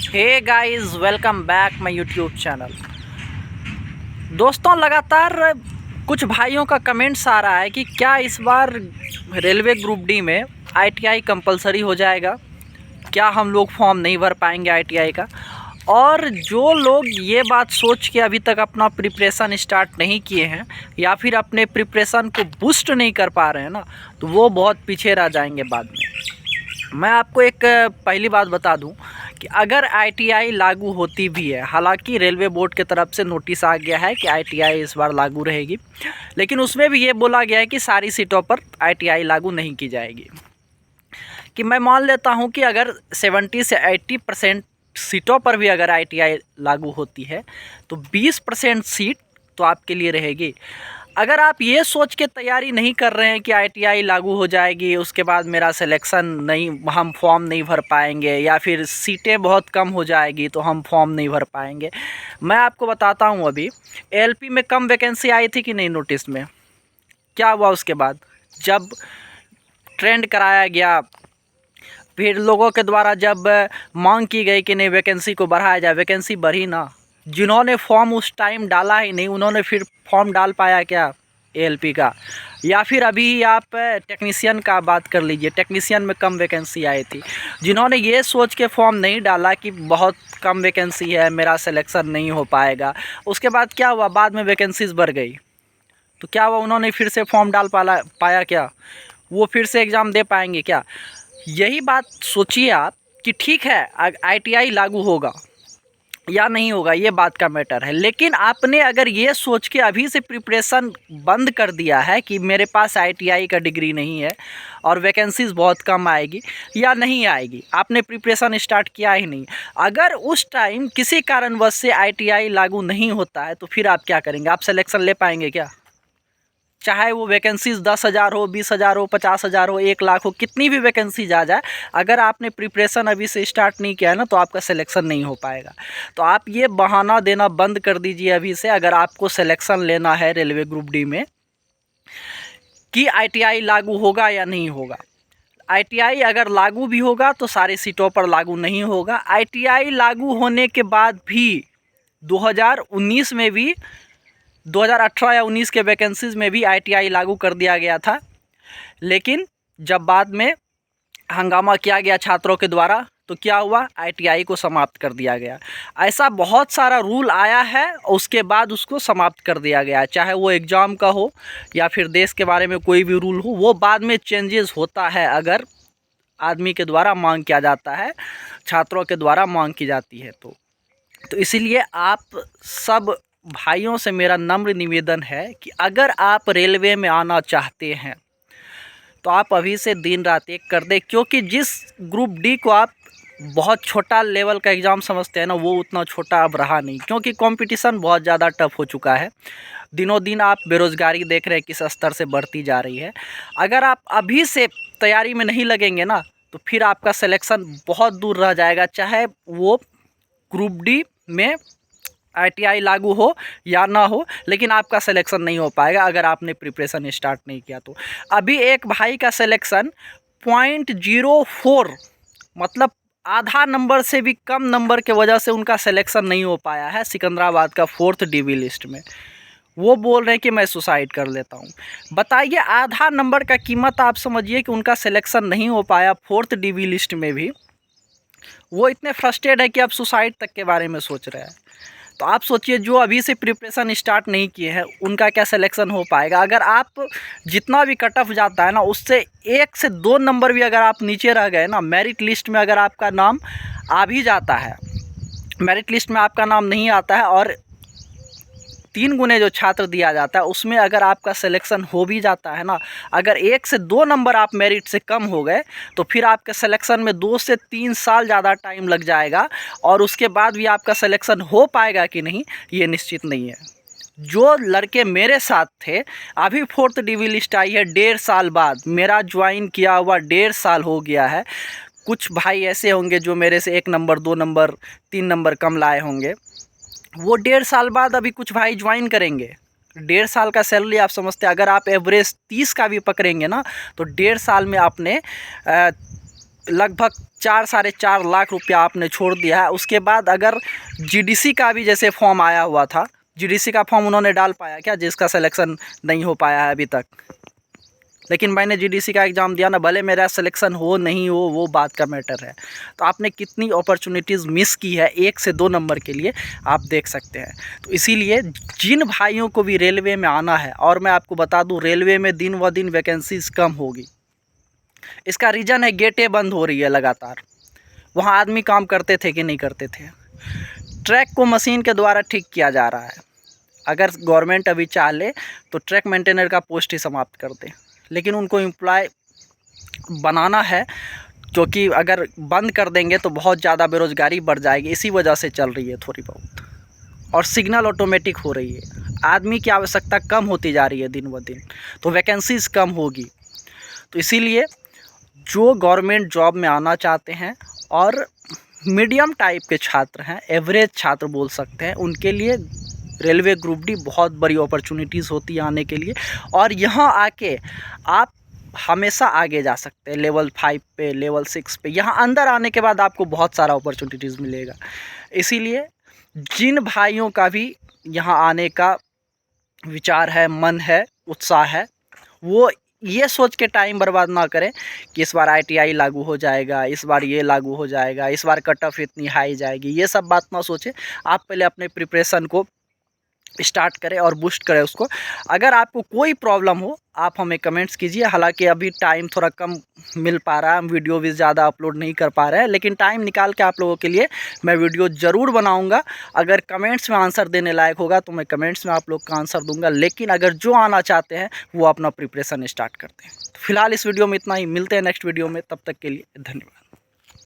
Hey guys, welcome back my YouTube channel. दोस्तों, लगातार कुछ भाइयों का कमेंट्स आ रहा है कि क्या इस बार रेलवे ग्रुप डी में आईटीआई कंपलसरी हो जाएगा, क्या हम लोग फॉर्म नहीं भर पाएंगे आईटीआई का। और जो लोग ये बात सोच के अभी तक अपना प्रिपरेशन स्टार्ट नहीं किए हैं या फिर अपने प्रिपरेशन को बूस्ट नहीं कर पा रहे हैं ना, तो वो बहुत पीछे रह जाएंगे बाद में। मैं आपको एक पहली बात बता दूं कि अगर आईटीआई लागू होती भी है, हालांकि रेलवे बोर्ड की तरफ से नोटिस आ गया है कि आईटीआई इस बार लागू रहेगी, लेकिन उसमें भी ये बोला गया है कि सारी सीटों पर आईटीआई लागू नहीं की जाएगी। कि मैं मान लेता हूं कि अगर 70 से 80% सीटों पर भी अगर आईटीआई लागू होती है तो 20% सीट तो आपके लिए रहेगी। अगर आप ये सोच के तैयारी नहीं कर रहे हैं कि आईटीआई लागू हो जाएगी, उसके बाद मेरा सिलेक्शन नहीं, हम फॉर्म नहीं भर पाएंगे, या फिर सीटें बहुत कम हो जाएगी तो हम फॉर्म नहीं भर पाएंगे, मैं आपको बताता हूँ। अभी एलपी में कम वैकेंसी आई थी कि नहीं नोटिस में? क्या हुआ उसके बाद? जब ट्रेंड कराया गया, फिर लोगों के द्वारा जब मांग की गई कि नहीं वैकेंसी को बढ़ाया जाए, वैकेंसी बढ़ी ना। जिन्होंने फॉर्म उस टाइम डाला ही नहीं, उन्होंने फिर फॉर्म डाल पाया क्या एएलपी का? या फिर अभी आप टेक्नीशियन का बात कर लीजिए, टेक्नीशियन में कम वैकेंसी आई थी। जिन्होंने ये सोच के फॉर्म नहीं डाला कि बहुत कम वैकेंसी है, मेरा सिलेक्शन नहीं हो पाएगा, उसके बाद क्या हुआ? बाद में वैकेंसीज बढ़ गई तो क्या हुआ? उन्होंने फिर से फॉर्म डाल पाया क्या? वो फिर से एग्ज़ाम दे पाएंगे क्या? यही बात सोचिए आप कि ठीक है आईटीआई लागू होगा या नहीं होगा, ये बात का मैटर है, लेकिन आपने अगर ये सोच के अभी से प्रिपरेशन बंद कर दिया है कि मेरे पास आईटीआई का डिग्री नहीं है और वैकेंसीज़ बहुत कम आएगी या नहीं आएगी, आपने प्रिपरेशन स्टार्ट किया ही नहीं। अगर उस टाइम किसी कारणवश से आईटीआई लागू नहीं होता है तो फिर आप क्या करेंगे? आप सिलेक्शन ले पाएंगे क्या? चाहे वो वैकेंसीज़ 10,000 हो, 20,000 हो, 50,000 हो, 1 लाख हो, कितनी भी वैकेंसीज आ जाए, अगर आपने प्रिपरेशन अभी से स्टार्ट नहीं किया है ना तो आपका सिलेक्शन नहीं हो पाएगा। तो आप ये बहाना देना बंद कर दीजिए अभी से। अगर आपको सिलेक्शन लेना है रेलवे ग्रुप डी में कि आईटीआई लागू होगा या नहीं होगा, आईटीआई अगर लागू भी होगा तो सारी सीटों पर लागू नहीं होगा। आईटीआई लागू होने के बाद भी 2019 में भी 2018 या 19 के वैकेंसीज़ में भी आईटीआई लागू कर दिया गया था, लेकिन जब बाद में हंगामा किया गया छात्रों के द्वारा तो क्या हुआ? आईटीआई को समाप्त कर दिया गया। ऐसा बहुत सारा रूल आया है और उसके बाद उसको समाप्त कर दिया गया, चाहे वो एग्ज़ाम का हो या फिर देश के बारे में कोई भी रूल हो, वो बाद में चेंजेस होता है अगर आदमी के द्वारा मांग किया जाता है, छात्रों के द्वारा मांग की जाती है। तो इसीलिए आप सब भाइयों से मेरा नम्र निवेदन है कि अगर आप रेलवे में आना चाहते हैं तो आप अभी से दिन रात एक कर दें, क्योंकि जिस ग्रुप डी को आप बहुत छोटा लेवल का एग्ज़ाम समझते हैं ना, वो उतना छोटा अब रहा नहीं, क्योंकि कंपटीशन बहुत ज़्यादा टफ हो चुका है। दिनों दिन आप बेरोज़गारी देख रहे हैं किस स्तर से बढ़ती जा रही है। अगर आप अभी से तैयारी में नहीं लगेंगे ना तो फिर आपका सिलेक्शन बहुत दूर रह जाएगा, चाहे वो ग्रुप डी में आईटीआई लागू हो या ना हो, लेकिन आपका सिलेक्शन नहीं हो पाएगा अगर आपने प्रिपरेशन स्टार्ट नहीं किया तो। अभी एक भाई का सिलेक्शन 0.04, मतलब आधा नंबर से भी कम नंबर के वजह से उनका सिलेक्शन नहीं हो पाया है सिकंदराबाद का 4th डीवी लिस्ट में। वो बोल रहे हैं कि मैं सुसाइड कर लेता हूँ। बताइए, आधा नंबर का कीमत आप समझिए कि उनका सिलेक्शन नहीं हो पाया 4th डीवी लिस्ट में भी। वो इतने फ्रस्ट्रेट है कि अब सुसाइड तक के बारे में सोच रहे हैं। तो आप सोचिए, जो अभी से प्रिपरेशन स्टार्ट नहीं किए हैं उनका क्या सिलेक्शन हो पाएगा? अगर आप जितना भी कट ऑफ जाता है ना, उससे 1 से 2 नंबर भी अगर आप नीचे रह गए ना, मेरिट लिस्ट में अगर आपका नाम आ भी जाता है, मेरिट लिस्ट में आपका नाम नहीं आता है और 3 गुने जो छात्र दिया जाता है उसमें अगर आपका सिलेक्शन हो भी जाता है ना, अगर 1 से 2 नंबर आप मेरिट से कम हो गए तो फिर आपके सिलेक्शन में 2 से 3 साल ज़्यादा टाइम लग जाएगा, और उसके बाद भी आपका सिलेक्शन हो पाएगा कि नहीं ये निश्चित नहीं है। जो लड़के मेरे साथ थे, अभी 4th डीवी लिस्ट आई है 1.5 साल बाद, मेरा ज्वाइन किया हुआ 1.5 साल हो गया है। कुछ भाई ऐसे होंगे जो मेरे से 1 नंबर 2 नंबर 3 नंबर कम लाए होंगे, वो 1.5 साल बाद अभी कुछ भाई ज्वाइन करेंगे। 1.5 साल का सैलरी आप समझते हैं, अगर आप एवरेज 30 का भी पकड़ेंगे ना तो 1.5 साल में आपने लगभग 4 साढ़े 4 लाख रुपया आपने छोड़ दिया है। उसके बाद अगर जीडीसी का भी जैसे फॉर्म आया हुआ था, जीडीसी का फॉर्म उन्होंने डाल पाया क्या, जिसका सिलेक्शन नहीं हो पाया है अभी तक? लेकिन मैंने जीडीसी का एग्ज़ाम दिया ना, भले मेरा सिलेक्शन हो नहीं हो वो बात का मैटर है। तो आपने कितनी अपॉर्चुनिटीज़ मिस की है 1 से 2 नंबर के लिए, आप देख सकते हैं। तो इसीलिए जिन भाइयों को भी रेलवे में आना है, और मैं आपको बता दूं रेलवे में दिन व दिन वैकेंसीज़ कम होगी। इसका रीज़न है गेटें बंद हो रही है लगातार। वहाँ आदमी काम करते थे कि नहीं करते थे? ट्रैक को मशीन के द्वारा ठीक किया जा रहा है। अगर गवर्नमेंट अभी चाह ले तो ट्रैक मेंटेनर का पोस्ट ही समाप्त कर दे, लेकिन उनको एम्प्लॉय बनाना है, क्योंकि अगर बंद कर देंगे तो बहुत ज़्यादा बेरोज़गारी बढ़ जाएगी। इसी वजह से चल रही है थोड़ी बहुत। और सिग्नल ऑटोमेटिक हो रही है, आदमी की आवश्यकता कम होती जा रही है दिन ब दिन, तो वैकेंसीज़ कम होगी। तो इसीलिए जो गवर्नमेंट जॉब में आना चाहते हैं और मीडियम टाइप के छात्र हैं, एवरेज छात्र बोल सकते हैं, उनके लिए रेलवे ग्रुप डी बहुत बड़ी अपॉर्चुनिटीज़ होती है आने के लिए। और यहाँ आके आप हमेशा आगे जा सकते हैं, लेवल 5 पे, लेवल 6 पे। यहाँ अंदर आने के बाद आपको बहुत सारा अपॉर्चुनिटीज़ मिलेगा। इसीलिए जिन भाइयों का भी यहाँ आने का विचार है, मन है, उत्साह है, वो ये सोच के टाइम बर्बाद ना करें कि इस बार आईटीआई लागू हो जाएगा, इस बार ये लागू हो जाएगा, इस बार कट ऑफ इतनी हाई जाएगी। ये सब बात ना सोचें। आप पहले अपने प्रिपरेशन को स्टार्ट करें और बूस्ट करें उसको। अगर आपको कोई प्रॉब्लम हो आप हमें कमेंट्स कीजिए। हालांकि अभी टाइम थोड़ा कम मिल पा रहा है, हम वीडियो भी ज़्यादा अपलोड नहीं कर पा रहे हैं, लेकिन टाइम निकाल के आप लोगों के लिए मैं वीडियो ज़रूर बनाऊंगा। अगर कमेंट्स में आंसर देने लायक होगा तो मैं कमेंट्स में आप लोग का आंसर दूंगा, लेकिन अगर जो आना चाहते हैं वो अपना प्रिपरेशन स्टार्ट करते हैं। तो फिलहाल इस वीडियो में इतना ही, मिलते हैं नेक्स्ट वीडियो में, तब तक के लिए धन्यवाद।